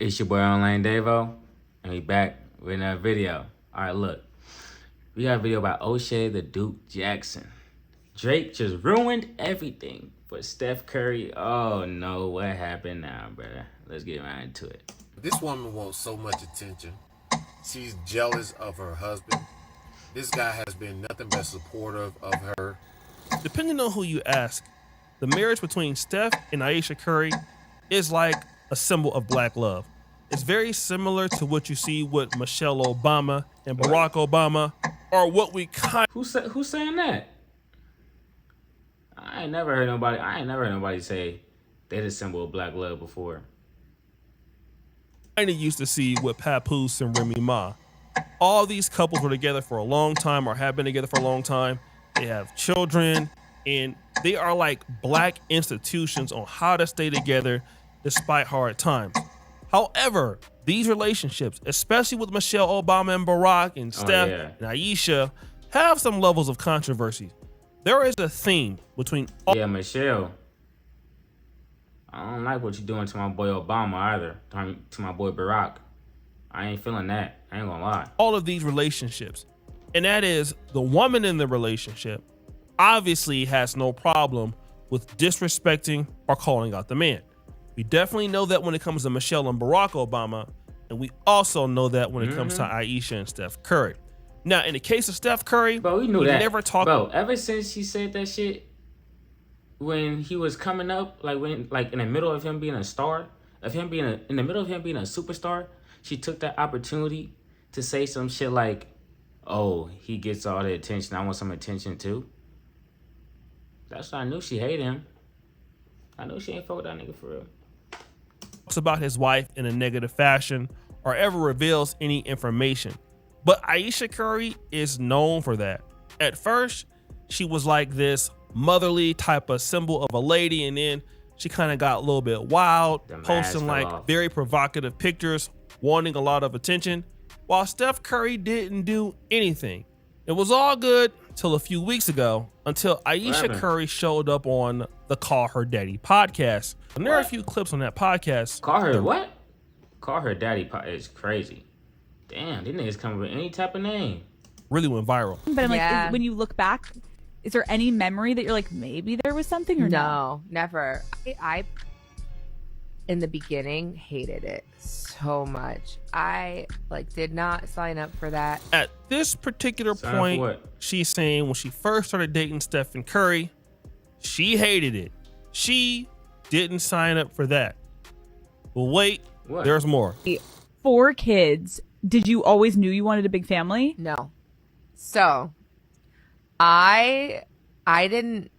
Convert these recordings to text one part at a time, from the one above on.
It's your boy Online Davo, and we back with another video. Alright, look. We got a video about O'Shea the Duke Jackson. Drake just ruined everything for Steph Curry. Oh no, what happened now, brother? Let's get right into it. This woman wants so much attention. She's jealous of her husband. This guy has been nothing but supportive of her. Depending on who you ask, the marriage between Steph and Ayesha Curry is like a symbol of black love. It's very similar to what you see with Michelle Obama and Barack Obama, or what we kind Who's saying that? I ain't never heard nobody say they the symbol of black love before. of used to see with Papoose and Remy Ma. All these couples were together for a long time, or have been together for a long time. They have children, and they are like black institutions on how to stay together despite hard times. However, these relationships, especially with Michelle Obama and Barack and Steph and Ayesha, have some levels of controversy. There is a theme between all Michelle. I don't like what you're doing to my boy Obama either. To my boy Barack. I ain't feeling that. I ain't gonna lie. all of these relationships. And that is, the woman in the relationship obviously has no problem with disrespecting or calling out the man. We definitely know that when it comes to Michelle and Barack Obama, and we also know that when it comes to Ayesha and Steph Curry. Now, in the case of Steph Curry, Bro, we knew that. never talked. Bro, ever since she said that shit, when he was coming up, like in the middle of him being a star, in the middle of him being a superstar, she took that opportunity to say some shit like, "Oh, he gets all the attention. I want some attention too." That's why I knew she hated him. I knew she ain't fuck with that nigga for real. Talks about his wife in a negative fashion or ever reveals any information. But Ayesha Curry is known for that. At first, she was like this motherly type of symbol of a lady, and then she kind of got a little bit wild, posting like very provocative pictures, wanting a lot of attention, while Steph Curry didn't do anything. It was all good till a few weeks ago, until Ayesha Curry showed up on the Call Her Daddy podcast. And there are a few clips on that podcast. Call her what? Call her daddy is crazy. Damn, these niggas come with any type of name. Really went viral. But I'm like, when you look back, is there any memory that you're like, maybe there was something or no? Never. I in the beginning hated it so much. I did not sign up for that. At this particular point, she's saying when she first started dating Stephen Curry, she hated it. She didn't sign up for that. But wait, there's more. 4 kids. Did you always knew you wanted a big family? No. So I didn't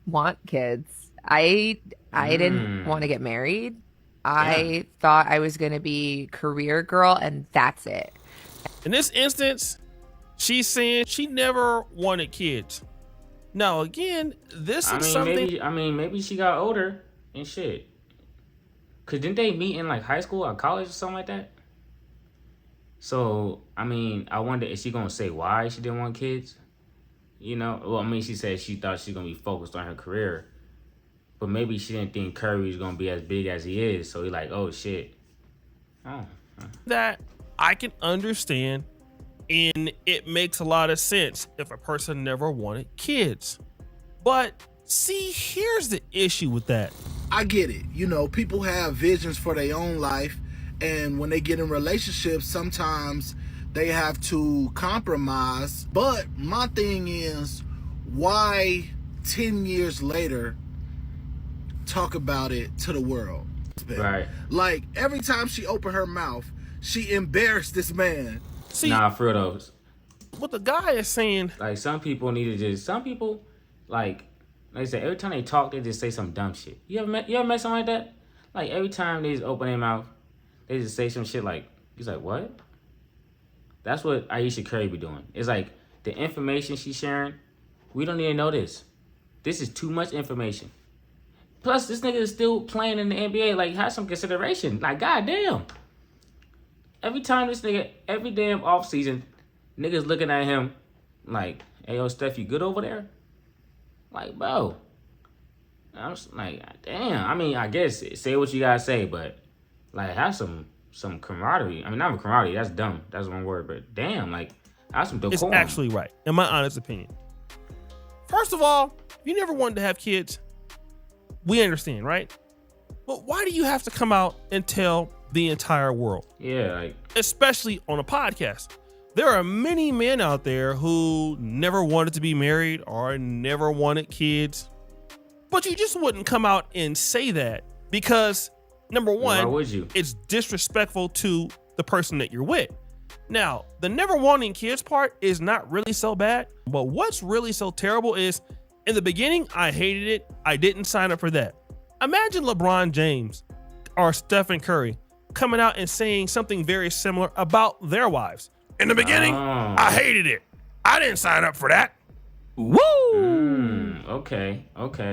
want kids. I didn't want to get married. I thought I was going to be career girl, and that's it. In this instance, she's saying she never wanted kids. Now, again, this is something. Maybe she got older and shit. Cause didn't they meet in like high school or college or something like that? So, I wonder, is she gonna say why she didn't want kids? You know, well, she said she thought she was gonna be focused on her career. But maybe she didn't think Curry was gonna be as big as he is. So he's like, oh shit. That I can understand, and it makes a lot of sense if a person never wanted kids. But see, here's the issue with that. I get it. You know, people have visions for their own life, and when they get in relationships, sometimes they have to compromise. But my thing is, why 10 years later talk about it to the world? Right. Like, every time she opened her mouth, she embarrassed this man. See, nah, for those. What the guy is saying, like, some people, like I said, every time they talk, they just say some dumb shit. You ever met something like that? Like, every time they just open their mouth, they just say some shit like, he's like, what? That's what Ayesha Curry be doing. It's like, the information she's sharing, we don't even know this. This is too much information. Plus, this nigga is still playing in the NBA. Like, have some consideration. Like, goddamn. Every time this nigga, every damn offseason, niggas looking at him like, hey, yo, Steph, you good over there? Like, bro. I'm just like, damn. I guess, say what you gotta say, but Like, have some camaraderie. I mean, not camaraderie. That's dumb. That's one word. But damn, like, have some decorum. It's actually right, in my honest opinion. First of all, if you never wanted to have kids, we understand, right? But why do you have to come out and tell the entire world? Yeah, like, Especially on a podcast. There are many men out there who never wanted to be married or never wanted kids, but you just wouldn't come out and say that because, number why one, would you? it's disrespectful to the person that you're with. Now, the never wanting kids part is not really so bad, but what's really so terrible is in the beginning, I hated it. I didn't sign up for that. Imagine LeBron James or Stephen Curry coming out and saying something very similar about their wives. In the beginning, I hated it. I didn't sign up for that. Woo! Okay.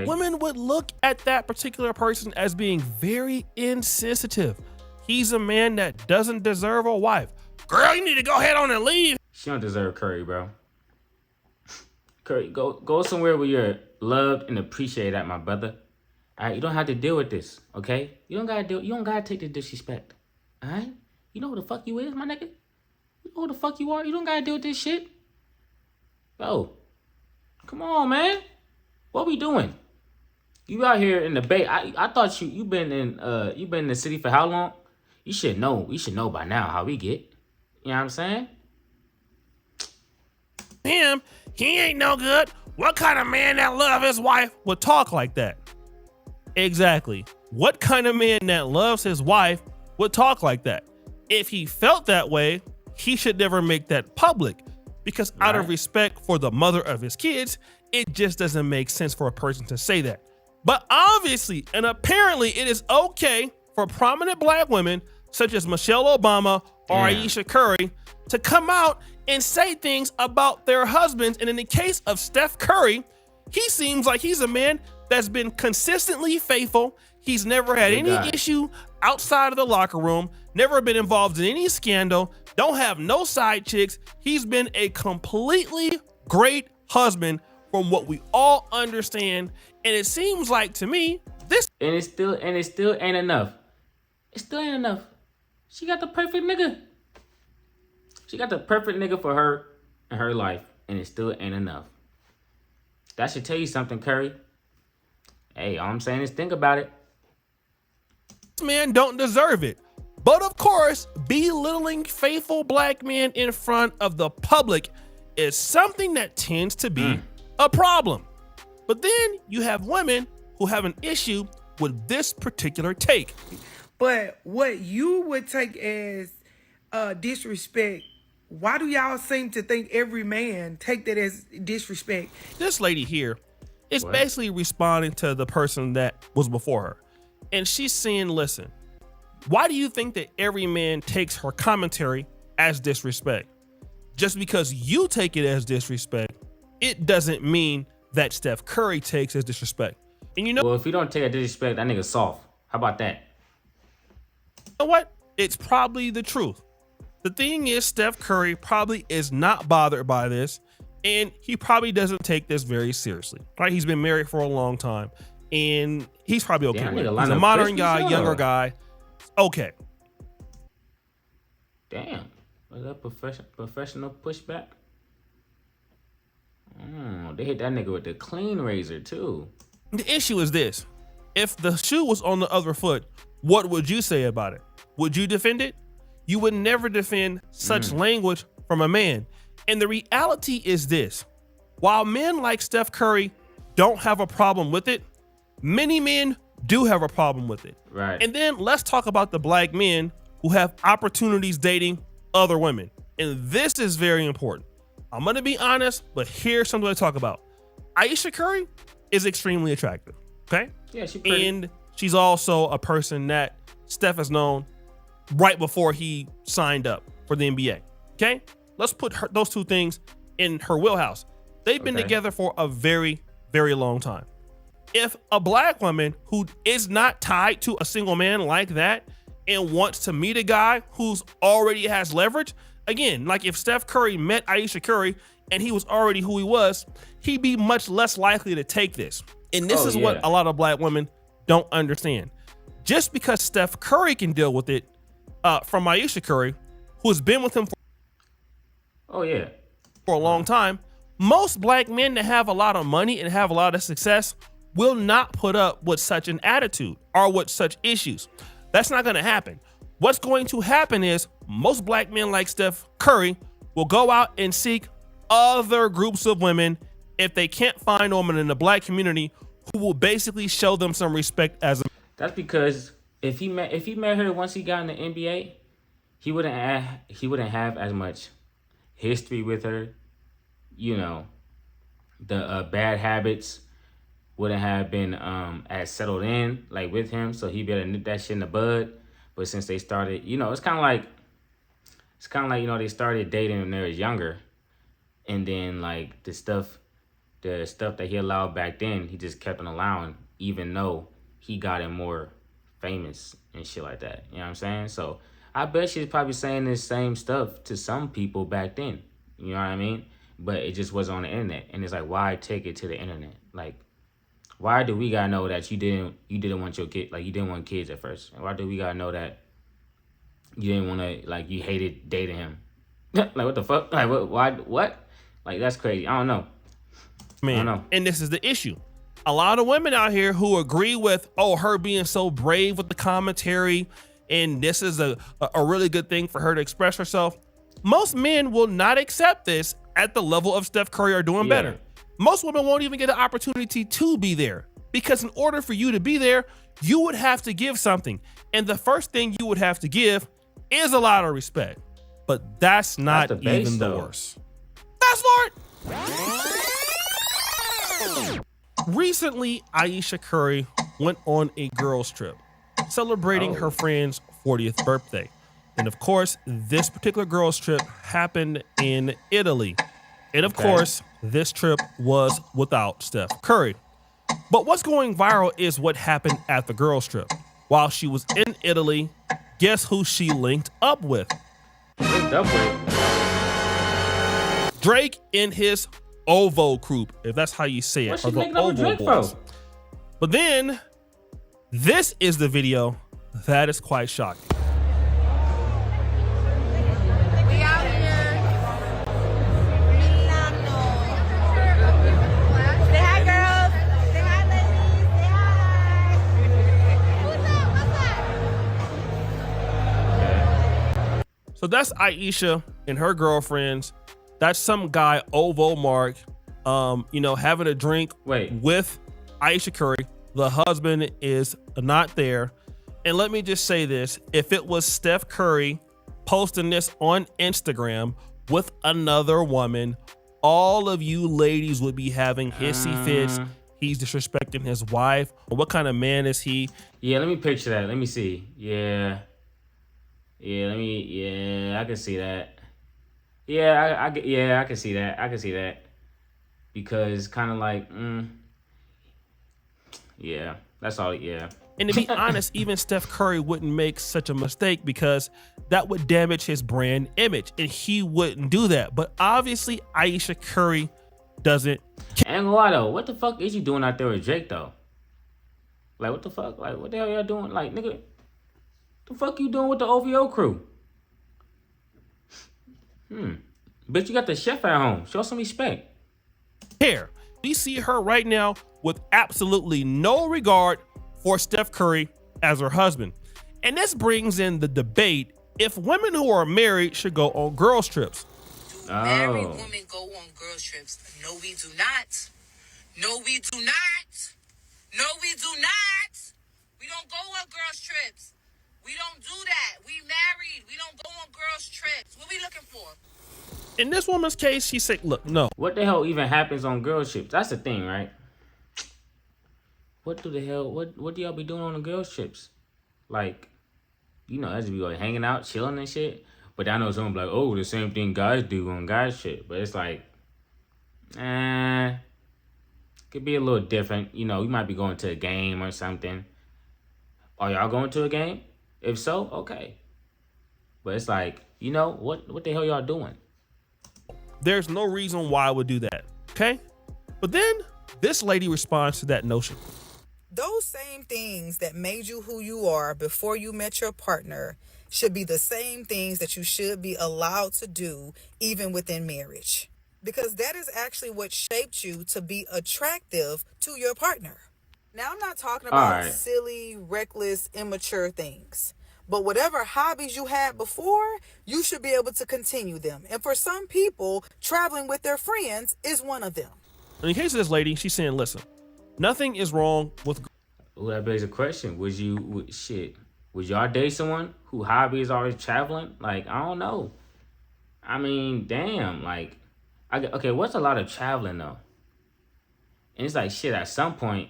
Women would look at that particular person as being very insensitive. He's a man that doesn't deserve a wife. Girl, you need to go ahead on and leave. She don't deserve Curry, bro. Curry, go somewhere where you're loved and appreciated at, my brother. All right, you don't have to deal with this, okay? You don't gotta take the disrespect. All right? You know who the fuck you is, my nigga? You know who the fuck you are? You don't gotta deal with this shit. Bro, come on, man. What we doing? You out here in the Bay. I thought you been in the city for how long? You should know. We should know by now how we get. You know what I'm saying? Him, he ain't no good. What kind of man that love his wife would talk like that? Exactly. What kind of man that loves his wife would talk like that? If he felt that way, he should never make that public because out of respect for the mother of his kids, it just doesn't make sense for a person to say that. But obviously and apparently it is okay for prominent black women such as Michelle Obama or Ayesha Curry to come out and say things about their husbands. And in the case of Steph Curry, he seems like he's a man that's been consistently faithful. He's never had any issue outside of the locker room, never been involved in any scandal, don't have no side chicks. He's been a completely great husband from what we all understand. And it seems like to me, this and it still ain't enough. It still ain't enough. She got the perfect nigga. She got the perfect nigga for her and her life, and it still ain't enough. That should tell you something, Curry. Hey, all I'm saying is think about it. man don't deserve it. But of course, belittling faithful black men in front of the public is something that tends to be a problem. But then you have women who have an issue with this particular take. But what you would take as disrespect, why do y'all seem to think every man take that as disrespect? This lady here is basically responding to the person that was before her. And she's saying, listen, why do you think that every man takes her commentary as disrespect? Just because you take it as disrespect, it doesn't mean that Steph Curry takes as disrespect. And you know, well, if you don't take a disrespect, that nigga's soft. How about that? You know what? It's probably the truth. The thing is, Steph Curry probably is not bothered by this, and he probably doesn't take this very seriously. Right? He's been married for a long time, and he's probably okay with it. He's a modern guy, younger guy. Okay. Damn. Was that professional pushback? They hit that nigga with the clean razor too. The issue is this. If the shoe was on the other foot, what would you say about it? Would you defend it? You would never defend such language from a man. And the reality is this. While men like Steph Curry don't have a problem with it, many men do have a problem with it. Right. And then let's talk about the black men who have opportunities dating other women. And this is very important. I'm going to be honest, but here's something to talk about. Ayesha Curry is extremely attractive. Okay. Yeah, she's pretty. And she's also a person that Steph has known right before he signed up for the NBA. Okay. Let's put those two things in her wheelhouse. They've been together for a very, very long time. If a black woman who is not tied to a single man like that and wants to meet a guy who's already has leverage, again, like if Steph Curry met Ayesha Curry and he was already who he was, he'd be much less likely to take this. And this is what a lot of black women don't understand. just because Steph Curry can deal with it, from Ayesha Curry, who's been with him Oh yeah. for a long time, most black men that have a lot of money and have a lot of success will not put up with such an attitude or with such issues. That's not going to happen. What's going to happen is most black men like Steph Curry will go out and seek other groups of women if they can't find a woman in the black community who will basically show them some respect as a. That's because if he met her once he got in the NBA, he wouldn't have as much history with her. You know, the bad habits wouldn't have been as settled in like with him, so he better nip that shit in the bud. But since they started, you know, it's kind of like you know, they started dating when they was younger, and then like the stuff that he allowed back then, he just kept on allowing, even though he got him more famous and shit like that. You know what I'm saying? So I bet she's probably saying this same stuff to some people back then. You know what I mean? But it just was on the internet, and it's like, why take it to the internet? Like, why do we gotta know that you didn't want your kid, like you didn't want kids at first? And why do we gotta know that you didn't want to, like, you hated dating him? Like, what the fuck? Like, what? Why? What? Like, that's crazy. I don't know. Man, I don't know. and this is the issue. A lot of women out here who agree with, oh, her being so brave with the commentary, and this is a really good thing for her to express herself. Most men will not accept this at the level of Steph Curry or doing better. Most women won't even get an opportunity to be there, because in order for you to be there, you would have to give something. And the first thing you would have to give is a lot of respect. But that's not the base, even the though. worst. Fast forward. Recently, Ayesha Curry went on a girls trip celebrating her friend's 40th birthday. And of course, this particular girls trip happened in Italy. And of course, this trip was without Steph Curry. But what's going viral is what happened at the girls trip. While she was in Italy, guess who she linked up with? Linked up with? Drake in his Ovo group, if that's how you say it. What's she or the linking up with Ovo Drake Boys. for? But then, this is the video that is quite shocking. We out here. Say hi, girls. Say hi, ladies. Say hi. Who's that? What's that? So that's Ayesha and her girlfriends. That's some guy, Ovo Mark, having a drink with Ayesha Curry. The husband is not there. And let me just say this. If it was Steph Curry posting this on Instagram with another woman, all of you ladies would be having hissy fits. He's disrespecting his wife. What kind of man is he? Yeah, let me picture that. Let me see. Yeah, I can see that. Yeah, I can see that. I can see that. Because kind of like, yeah, that's all, yeah. And to be honest, even Steph Curry wouldn't make such a mistake, because that would damage his brand image, and he wouldn't do that. But obviously, Ayesha Curry doesn't. I ain't gonna lie though, what the fuck is you doing out there with Drake though? Like, what the fuck? Like, what the hell y'all doing? Like, nigga, the fuck you doing with the OVO crew? Bitch, you got the chef at home. Show some respect. Here, we see her right now with absolutely no regard for Steph Curry as her husband. And this brings in the debate if women who are married should go on girls trips. Do married women go on girls trips? No, we do not. No, we do not. No, we do not. We don't go on girls trips. We don't do that. We married. We don't go on girls trips. What we looking for? In this woman's case, she said, look, no. What the hell even happens on girls trips? That's the thing, right? What do y'all be doing on the girls trips? Like, you know, as we go hanging out, chilling and shit. But I know someone be like, oh, the same thing guys do on guys shit. But it's like, could be a little different. You know, you might be going to a game or something. Are y'all going to a game? If so, okay. But it's like, you know, what the hell y'all doing? There's no reason why I would do that, okay? But then this lady responds to that notion. Those same things that made you who you are before you met your partner should be the same things that you should be allowed to do even within marriage. Because that is actually what shaped you to be attractive to your partner. Now, I'm not talking All about right. silly, reckless, immature things. But whatever hobbies you had before, you should be able to continue them. And for some people, traveling with their friends is one of them. In the case of this lady, she's saying, listen, nothing is wrong with Well, that begs a question. Would y'all date someone who hobby is always traveling? Like, I don't know. I mean, damn. Like, okay, what's a lot of traveling though? And it's like, shit, at some point,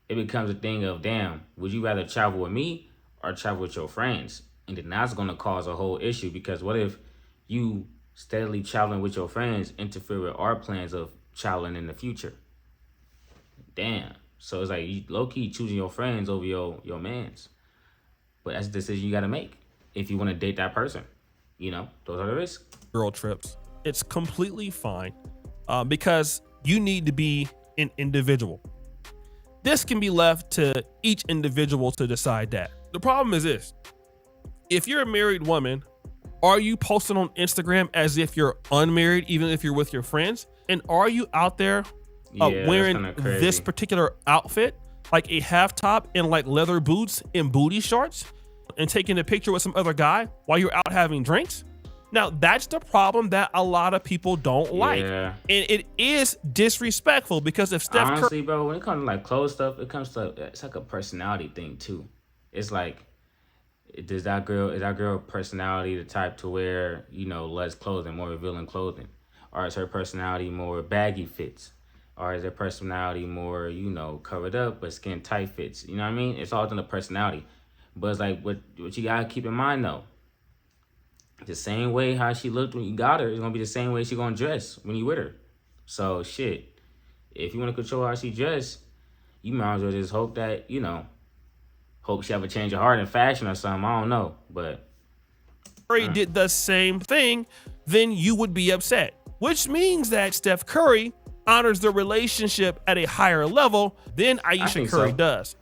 it becomes a thing of, damn, would you rather travel with me or travel with your friends? And then that's going to cause a whole issue, because what if you steadily traveling with your friends interfere with our plans of traveling in the future? Damn. So it's like you low-key choosing your friends over your mans. But that's a decision you got to make if you want to date that person. You know, those are the risks. girl trips. It's completely fine because you need to be an individual. This can be left to each individual to decide that. The problem is this. If you're a married woman, are you posting on Instagram as if you're unmarried, even if you're with your friends? And are you out there wearing this particular outfit, like a half top and like leather boots and booty shorts, and taking a picture with some other guy while you're out having drinks? Now, that's the problem that a lot of people don't like. Yeah. And it is disrespectful, because if Steph Curry... Honestly, bro, when it comes to like clothes stuff, it's like a personality thing too. It's like, is that girl personality the type to wear, you know, less clothing, more revealing clothing? Or is her personality more baggy fits? Or is her personality more, you know, covered up but skin tight fits? You know what I mean? It's all in the personality. But it's like, what you gotta keep in mind though, the same way how she looked when you got her is gonna be the same way she gonna dress when you with her. So shit, if you wanna control how she dress, you might as well just hope that, you know, hope she have a change of heart in fashion or something. I don't know, but Curry did the same thing, then you would be upset. Which means that Steph Curry honors the relationship at a higher level than Ayesha Curry does.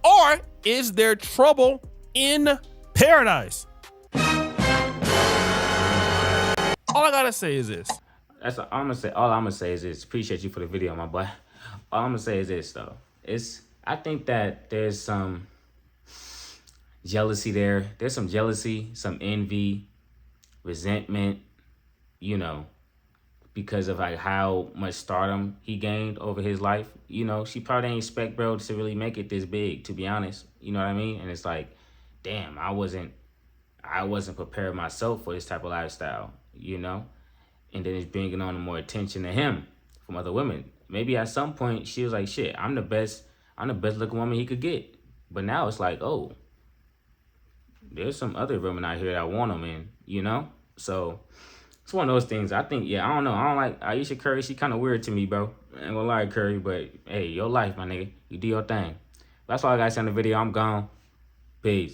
Or is there trouble in paradise? All I gotta say is this. All I'm gonna say is this. Appreciate you for the video, my boy. All I'm gonna say is this though. I think that there's some jealousy there. There's some jealousy, some envy, resentment, you know, because of like how much stardom he gained over his life. You know, she probably didn't expect bro to really make it this big, to be honest. You know what I mean? And it's like, damn, I wasn't prepared myself for this type of lifestyle, you know? And then it's bringing on more attention to him from other women. Maybe at some point she was like, shit, I'm the best looking woman he could get. But now it's like, oh, there's some other women out here that want him in, you know? So it's one of those things. I think, I don't know. I don't like Ayesha Curry. She kind of weird to me, bro. I ain't gonna lie, Curry, but hey, your life, my nigga. You do your thing. That's all I got to say on the video. I'm gone. Peace.